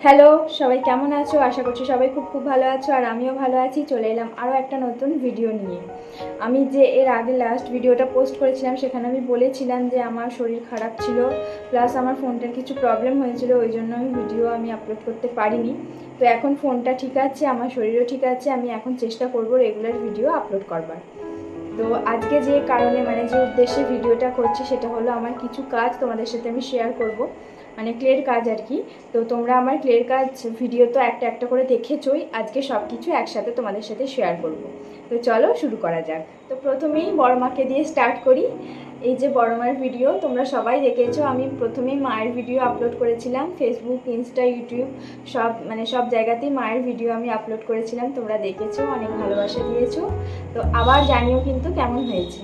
Hello, সবাই কেমন আছো? আশা করছি সবাই খুব ভালো আছো আর আমিও ভালো আছি। চলে এলাম আরও একটা নতুন ভিডিও নিয়ে। আমি যে এর আগে লাস্ট ভিডিওটা পোস্ট করেছিলাম সেখানে আমি বলেছিলাম যে আমার শরীর খারাপ ছিল, প্লাস আমার ফোনটার কিছু প্রবলেম হয়েছিল, ওই জন্য ভিডিও আমি আপলোড করতে পারিনি। তো এখন ফোনটা ঠিক আছে, আমার শরীরও ঠিক আছে, আমি এখন চেষ্টা করব রেগুলার ভিডিও আপলোড করবার। তো আজকে যে কারণে যে উদ্দেশ্যে ভিডিওটা করছি সেটা হলো আমার কিছু কাজ তোমাদের সাথে আমি শেয়ার করব, ক্লের কাজ আর কি। তো তোমরা আমার ক্লের কাজ ভিডিও তো একটা একটা করে দেখেছোই, আজকে সব কিছু একসাথে তোমাদের সাথে শেয়ার করব। তো চলো শুরু করা যাক। তো প্রথমেই বড় মাকে দিয়ে স্টার্ট করি। এই যে বড় মায়ের ভিডিও তোমরা সবাই দেখেছো, আমি প্রথমেই মায়ের ভিডিও আপলোড করেছিলাম ফেসবুক, ইনস্টা, ইউটিউব সব জায়গাতেই মায়ের ভিডিও আমি আপলোড করেছিলাম। তোমরা দেখেছো, অনেক ভালোবাসা দিয়েছো। তো আবার জানিও কিন্তু কেমন হয়েছে।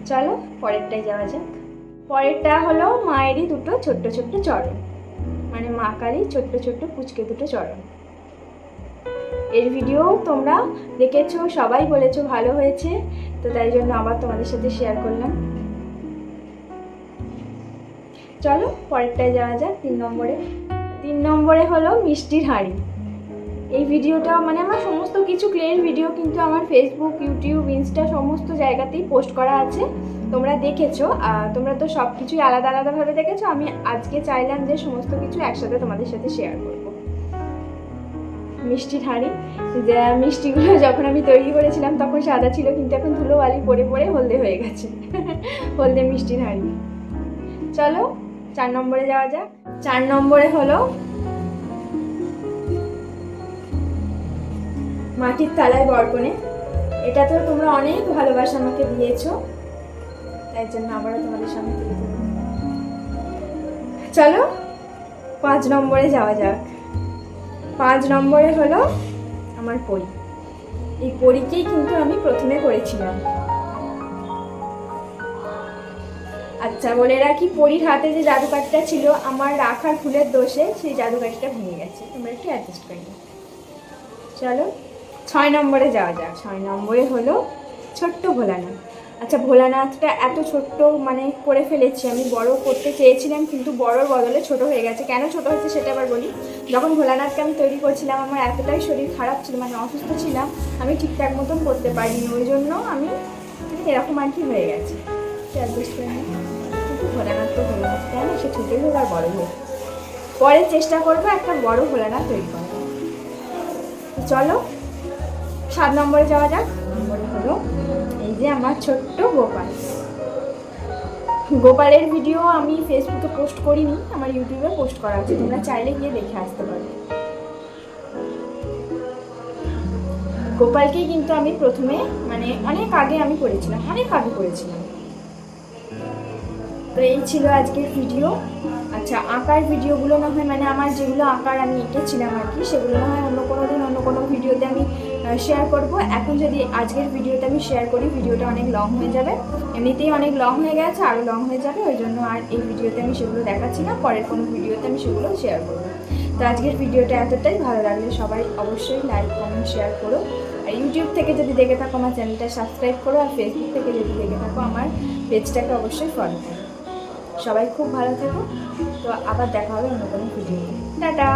চলো পরেরটাই যাওয়া যাক। পরেরটা হলো মায়েরই দুটো ছোট্ট ছোট্ট চরণ, মা কালীর ছোট্ট ছোট্ট পুচকে দুটো চরণ। এর ভিডিও তোমরা দেখেছো, সবাই বলেছো ভালো হয়েছে, তো তাই জন্য আবার তোমাদের সাথে শেয়ার করলাম। চলো পরেরটায় যাওয়া যাক। 3 নম্বরে হলো মিষ্টির হাঁড়ি। এই ভিডিওটা আমার সমস্ত কিছু ক্লের ভিডিও কিন্তু আমার ফেসবুক, ইউটিউব, ইনস্টা সমস্ত জায়গাতেই পোস্ট করা আছে, তোমরা দেখেছো। তোমরা তো সব কিছুই আলাদা আলাদাভাবে দেখেছো, আমি আজকে চাইলাম যে সমস্ত কিছু একসাথে তোমাদের সাথে শেয়ার করবো। মিষ্টির হাঁড়ি, যে মিষ্টিগুলো যখন আমি তৈরি করেছিলাম তখন সাদা ছিল, কিন্তু এখন ধুলোবালি পড়ে পড়ে হলদে হয়ে গেছে। হলদে মিষ্টির হাঁড়ি। চলো 4 নম্বরে যাওয়া যাক। 4 নম্বরে হলো মাটির থালায় বরকনে। এটা তো তোমরা অনেক ভালোবাসা আমাকে দিয়েছো, তাই জন্য আবারও তোমাদের সামনে তুলে ধরবো। চলো 5 নম্বরে যাওয়া যাক। 5 নম্বরে হলো আমার পরী। এই পরীকেই কিন্তু আমি প্রথমে করেছিলাম। আচ্ছা বলে রাখি, পরীর হাতে যে জাদুকাঠিটা ছিল আমার রাখার ফুলের দোষে সেই জাদুকাঠিটা ভেঙে গেছে, তোমরা একটু অ্যাডজাস্ট করে নিও। চলো 6 নম্বরে যাওয়া যাক। 6 নম্বরে হলো ছোট্ট ভোলানাথ। আচ্ছা ভোলানাথটা এত ছোট্ট করে ফেলেছি, আমি বড় করতে চেয়েছিলাম কিন্তু বড়র বদলে ছোট হয়ে গেছে। কেন ছোট হয়েছে সেটা আবার বলি। যখন ভোলানাথকে আমি তৈরি করছিলাম আমার এতটাই শরীর খারাপ ছিল, অসুস্থ ছিলাম, আমি ঠিকঠাক মতন করতে পারিনি, ওই জন্য আমি এরকম আর কি হয়ে গেছে। অ্যাডজাস্ট করে নিই। কিন্তু ভোলানাথ তো ভোলানাথ, তাই না, সে ছোটোই হোক আর বড় হোক, পরে চেষ্টা করবো একটা বড় ভোলানাথ তৈরি করার। চলো 7 নম্বরে যাওয়া যাক। নম্বরে হলো এই যে আমার ছোট্ট গোপাল। গোপালের ভিডিও আমি ফেসবুকে পোস্ট করিনি, আমার ইউটিউবে পোস্ট করা আছে, তোমরা চাইলে গিয়ে দেখে আসতে পারো। গোপালকেই কিন্তু আমি প্রথমে অনেক আগে করেছিলাম। তো এই ছিল আজকের ভিডিও। আচ্ছা আঁকার ভিডিওগুলো না হয় আমার যেগুলো আঁকার আমি এঁকেছিলাম আর কি, সেগুলো না হয় অন্য কোনো দিন অন্য কোনো ভিডিওতে আমি শেয়ার করব। এখন যদি আজকের ভিডিওটা আমি শেয়ার করি ভিডিওটা অনেক লং হয়ে যাবে, এমনিতেই অনেক লং হয়ে গেছে, আরও লং হয়ে যাবে, ওই জন্য আর এই ভিডিওতে আমি সেগুলো দেখাচ্ছি না, পরের কোনো ভিডিওতে আমি সেগুলো শেয়ার করবো। তো আজকের ভিডিওটা এতটাই, ভালো লাগলে সবাই অবশ্যই লাইক, কমেন্ট, শেয়ার করো। আর ইউটিউব থেকে যদি দেখে থাকো আমার চ্যানেলটা সাবস্ক্রাইব করো, আর ফেসবুক থেকে যদি দেখে থাকো আমার পেজটাকে অবশ্যই ফলো করো। সবাই খুব ভালো থেকো। তো আবার দেখা হবে অন্য কোনো ভিডিও। টাটা।